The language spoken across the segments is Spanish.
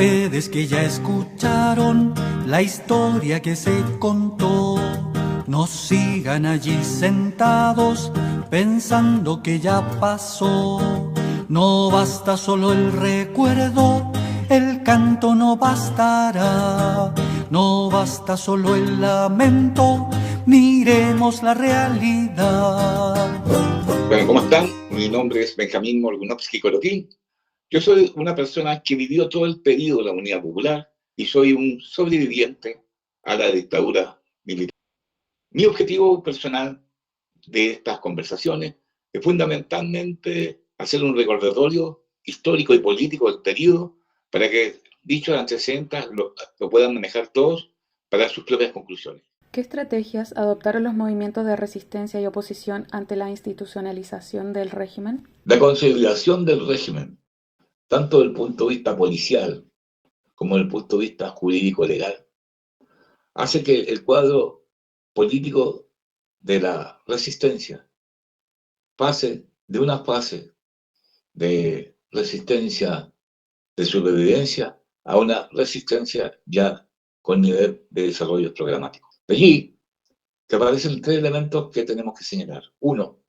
Ustedes que ya escucharon la historia que se contó, no sigan allí sentados pensando que ya pasó. No basta solo el recuerdo, el canto no bastará. No basta solo el lamento, miremos la realidad. Bueno, ¿cómo están? Mi nombre es Benjamín Morgunovsky Coroquín. Yo soy una persona que vivió todo el periodo de la Unidad Popular y soy un sobreviviente a la dictadura militar. Mi objetivo personal de estas conversaciones es fundamentalmente hacer un recordatorio histórico y político del periodo para que dichos antecedentes lo puedan manejar todos para sus propias conclusiones. ¿Qué estrategias adoptaron los movimientos de resistencia y oposición ante la institucionalización del régimen? La consolidación del régimen, tanto desde el punto de vista policial como desde el punto de vista jurídico-legal, hace que el cuadro político de la resistencia pase de una fase de resistencia de supervivencia a una resistencia ya con nivel de desarrollo programático. De allí que aparecen tres elementos que tenemos que señalar. Uno,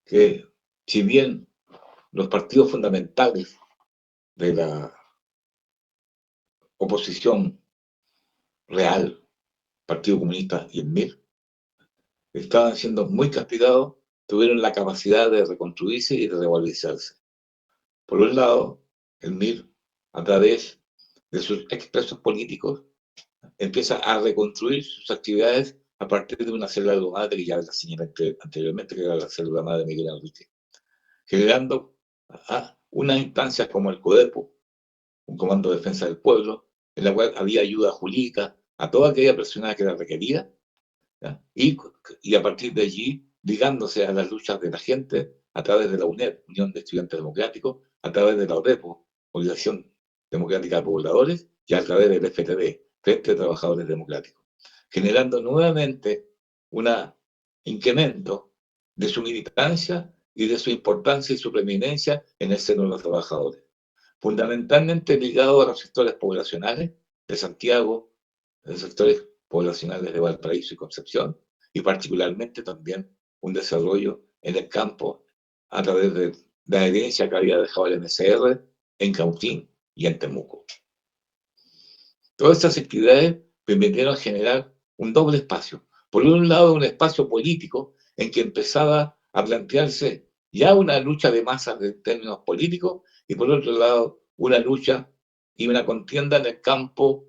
que si bien los partidos fundamentales de la oposición real, Partido Comunista y el MIR, estaban siendo muy castigados, tuvieron la capacidad de reconstruirse y de revalorizarse. Por un lado, el MIR, a través de sus expresos políticos, empieza a reconstruir sus actividades a partir de una célula madre que ya la señalé anteriormente, que era la célula madre de Miguel Enrique, generando unas instancias como el CODEPO, un comando de defensa del pueblo, en la cual había ayuda jurídica a toda aquella persona que la requería, y a partir de allí ligándose a las luchas de la gente a través de la UNED, Unión de Estudiantes Democráticos, a través de la ODEPO, Organización Democrática de Pobladores, y a través del FTD, Frente de Trabajadores Democráticos, generando nuevamente un incremento de su militancia y de su importancia y su preeminencia en el seno de los trabajadores, fundamentalmente ligado a los sectores poblacionales de Santiago, de los sectores poblacionales de Valparaíso y Concepción, y particularmente también un desarrollo en el campo a través de la herencia que había dejado el MCR en Cautín y en Temuco. Todas estas actividades permitieron generar un doble espacio. Por un lado, un espacio político en que empezaba a plantearse ya una lucha de masas en términos políticos, y por otro lado, una lucha y una contienda en el campo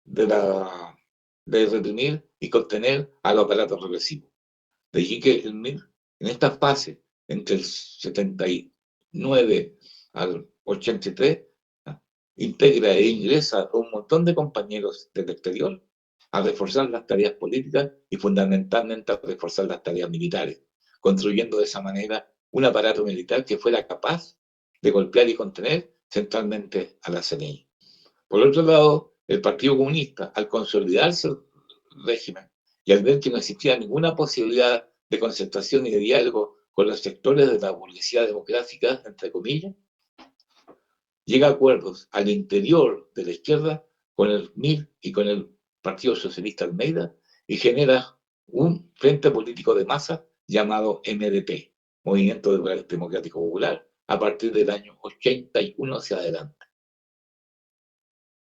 de reprimir y contener al aparato represivo. De allí que el MIR, en esta fase, entre el 79 al 83, integra e ingresa a un montón de compañeros del exterior a reforzar las tareas políticas y fundamentalmente a reforzar las tareas militares, construyendo de esa manera un aparato militar que fuera capaz de golpear y contener centralmente a la CNI. Por otro lado, el Partido Comunista, al consolidarse el régimen y al ver que no existía ninguna posibilidad de concertación y de diálogo con los sectores de la burguesía democrática, entre comillas, llega a acuerdos al interior de la izquierda con el MIR y con el Partido Socialista Almeida y genera un frente político de masa llamado MDP, Movimiento Democrático Popular, a partir del año 81 hacia adelante.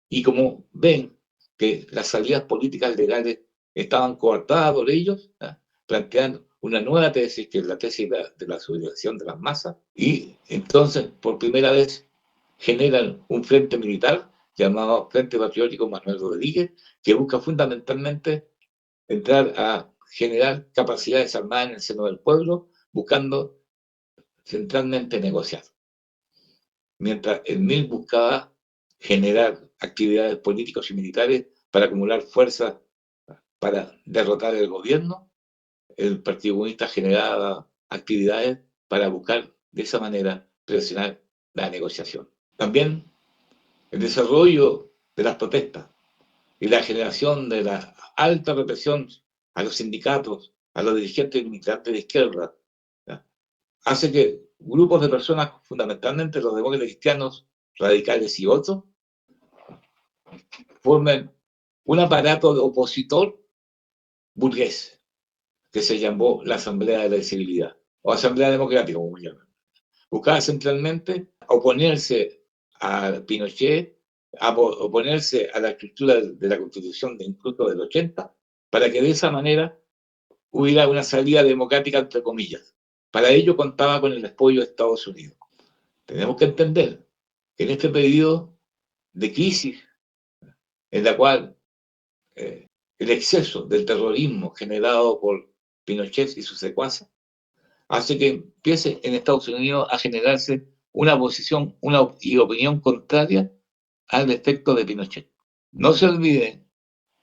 Y como ven que las salidas políticas legales estaban coartadas por ellos, plantean una nueva tesis, que es la tesis de la sublevación de las masas, y entonces por primera vez generan un frente militar llamado Frente Patriótico Manuel Rodríguez, que busca fundamentalmente entrar a generar capacidades armadas en el seno del pueblo, buscando centralmente negociar. Mientras el MIL buscaba generar actividades políticas y militares para acumular fuerzas para derrotar el gobierno, el Partido Comunista generaba actividades para buscar de esa manera presionar la negociación. También el desarrollo de las protestas y la generación de la alta represión a los sindicatos, a los dirigentes y militantes de izquierda, hace que grupos de personas, fundamentalmente los demócratas cristianos radicales y otros, forman un aparato de opositor burgués, que se llamó la Asamblea de la Civilidad, o Asamblea Democrática, como llaman. Buscaba centralmente oponerse a Pinochet, oponerse a la estructura de la Constitución de incluso del 80, para que de esa manera hubiera una salida democrática, entre comillas. Para ello contaba con el apoyo de Estados Unidos. Tenemos que entender que en este periodo de crisis, en la cual el exceso del terrorismo generado por Pinochet y sus secuaces hace que empiece en Estados Unidos a generarse una posición y opinión contraria al efecto de Pinochet. No se olviden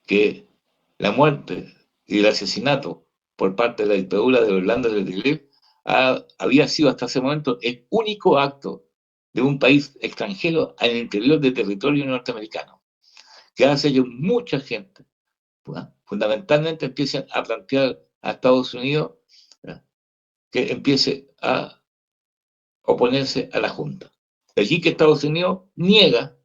que la muerte y el asesinato por parte de la dictadura de Orlando Letelier había sido hasta ese momento el único acto de un país extranjero al interior del territorio norteamericano, que hace que mucha gente, fundamentalmente, empiece a plantear a Estados Unidos que empiece a oponerse a la Junta. De allí que Estados Unidos niega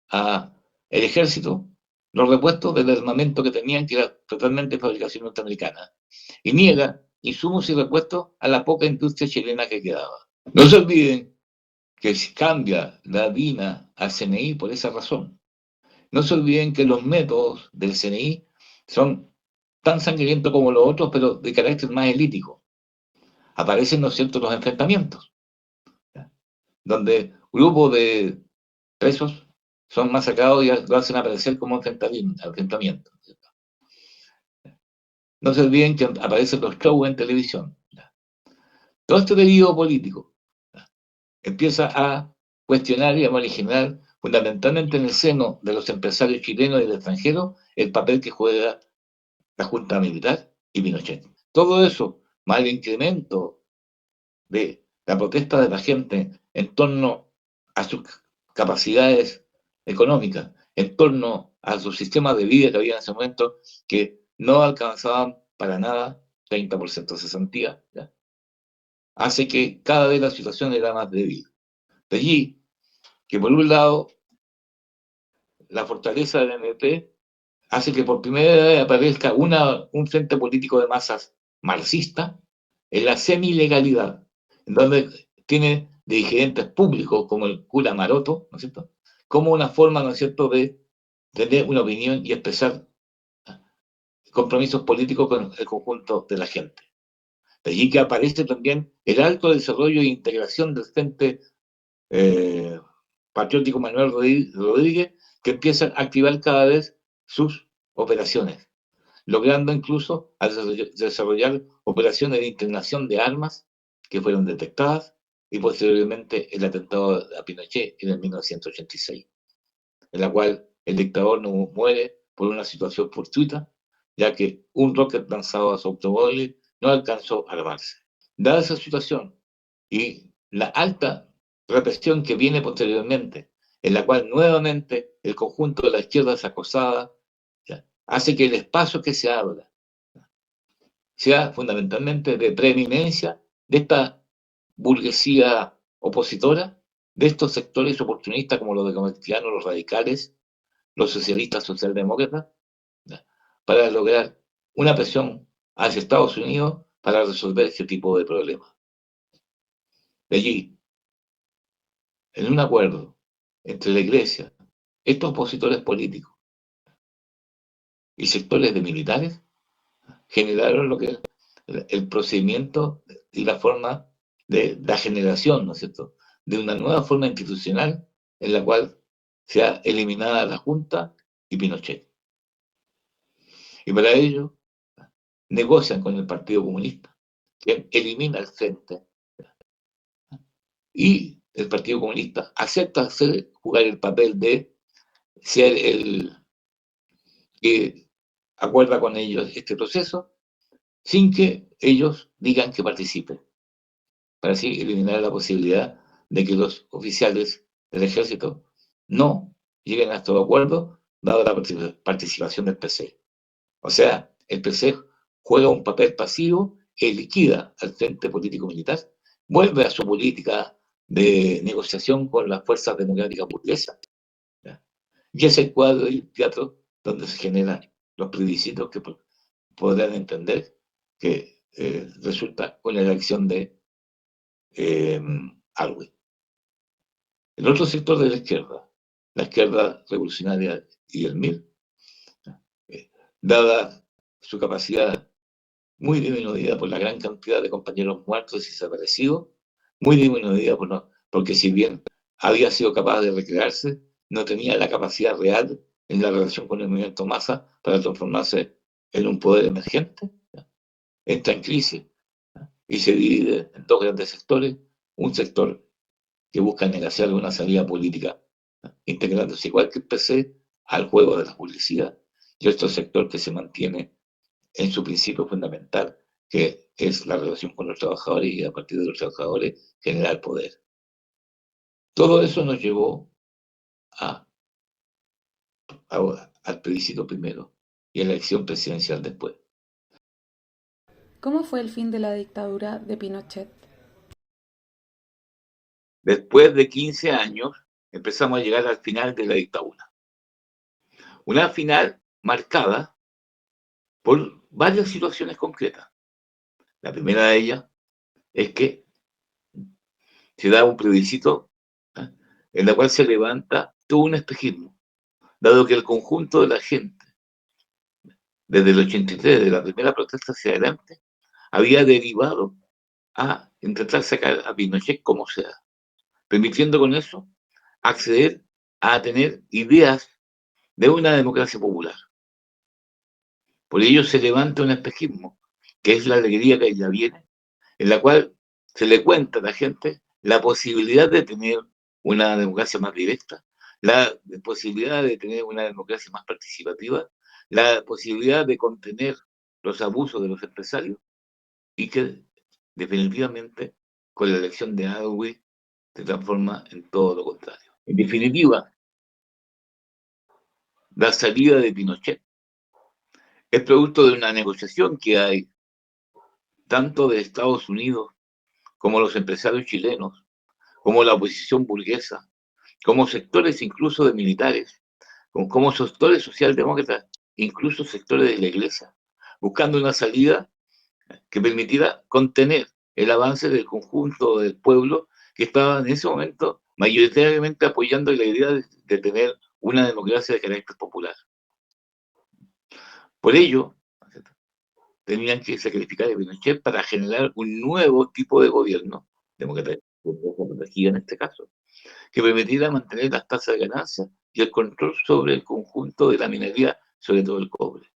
al ejército los repuestos del armamento que tenían, que era totalmente fabricación norteamericana, y niega insumos y repuestos a la poca industria chilena que quedaba. No se olviden que cambia la DINA al CNI por esa razón. No se olviden que los métodos del CNI son tan sangrientos como los otros, pero de carácter más elítico. Aparecen, ¿no es cierto?, los enfrentamientos, donde grupos de presos son masacrados y lo hacen aparecer como enfrentamiento. No se olviden que aparecen los shows en televisión. Todo este periodo político empieza a cuestionar y a originar fundamentalmente en el seno de los empresarios chilenos y del extranjero el papel que juega la Junta Militar y Pinochet. Todo eso, más el incremento de la protesta de la gente en torno a sus capacidades económicas, en torno a su sistema de vida que había en ese momento, que no alcanzaban para nada 30% de cesantía, ¿ya? Hace que cada vez la situación era más débil. De allí que, por un lado, la fortaleza del MP hace que por primera vez aparezca un frente político de masas marxista en la semi-legalidad, en donde tiene dirigentes públicos como el cura Maroto, ¿no es cierto?, como una forma, ¿no es cierto?, de tener una opinión y expresar compromisos políticos con el conjunto de la gente. De allí que aparece también el alto desarrollo e integración del Frente Patriótico Manuel Rodríguez, que empieza a activar cada vez sus operaciones, logrando incluso desarrollar operaciones de internación de armas que fueron detectadas, y posteriormente el atentado a Pinochet en el 1986, en la cual el dictador no muere por una situación fortuita, ya que un rocket lanzado a su automóvil no alcanzó a armarse. Dada esa situación y la alta represión que viene posteriormente, en la cual nuevamente el conjunto de la izquierda es acosada, hace que el espacio que se abra sea fundamentalmente de preeminencia de esta burguesía opositora, de estos sectores oportunistas como los democristianos, los radicales, los socialistas socialdemócratas, para lograr una presión hacia Estados Unidos para resolver este tipo de problemas. De allí, en un acuerdo entre la Iglesia, estos opositores políticos y sectores de militares, generaron lo que es el procedimiento y la forma de la generación, ¿no es cierto?, de una nueva forma institucional en la cual sea eliminada la Junta y Pinochet. Y para ello negocian con el Partido Comunista, que elimina el frente, y el Partido Comunista acepta jugar el papel de ser el que acuerda con ellos este proceso, sin que ellos digan que participen, para así eliminar la posibilidad de que los oficiales del ejército no lleguen a estos acuerdos, dado la participación del PC. O sea, el PC juega un papel pasivo que liquida al frente político militar, vuelve a su política de negociación con las fuerzas democráticas burguesas, ¿ya?, Y es el cuadro y el teatro donde se generan los plebiscitos que podrán entender que resulta con la elección de Alwin. El otro sector de la izquierda revolucionaria y el MIR, dada su capacidad muy disminuida por la gran cantidad de compañeros muertos y desaparecidos, muy disminuida porque si bien había sido capaz de recrearse, no tenía la capacidad real en la relación con el movimiento masa para transformarse en un poder emergente, entra en crisis y se divide en dos grandes sectores, un sector que busca negociar una salida política, integrándose igual que el PC al juego de la publicidad, y otro sector que se mantiene en su principio fundamental, que es la relación con los trabajadores y a partir de los trabajadores generar poder. Todo eso nos llevó al plebiscito primero y a la elección presidencial después. ¿Cómo fue el fin de la dictadura de Pinochet? Después de 15 años empezamos a llegar al final de la dictadura. Una final marcada por varias situaciones concretas. La primera de ellas es que se da un plebiscito en la cual se levanta todo un espejismo, dado que el conjunto de la gente, desde el 83, de la primera protesta hacia adelante, había derivado a intentar sacar a Pinochet como sea, permitiendo con eso acceder a tener ideas de una democracia popular. Por ello se levanta un espejismo, que es la alegría que ya viene, en la cual se le cuenta a la gente la posibilidad de tener una democracia más directa, la posibilidad de tener una democracia más participativa, la posibilidad de contener los abusos de los empresarios y que definitivamente con la elección de Adwi se transforma en todo lo contrario. En definitiva, la salida de Pinochet es producto de una negociación que hay tanto de Estados Unidos como los empresarios chilenos, como la oposición burguesa, como sectores incluso de militares, como sectores socialdemócratas, incluso sectores de la iglesia, buscando una salida que permitiera contener el avance del conjunto del pueblo que estaba en ese momento mayoritariamente apoyando la idea de tener una democracia de carácter popular. Por ello, tenían que sacrificar a Pinochet para generar un nuevo tipo de gobierno, democrático protegida en este caso, que permitiera mantener las tasas de ganancia y el control sobre el conjunto de la minería, sobre todo el cobre.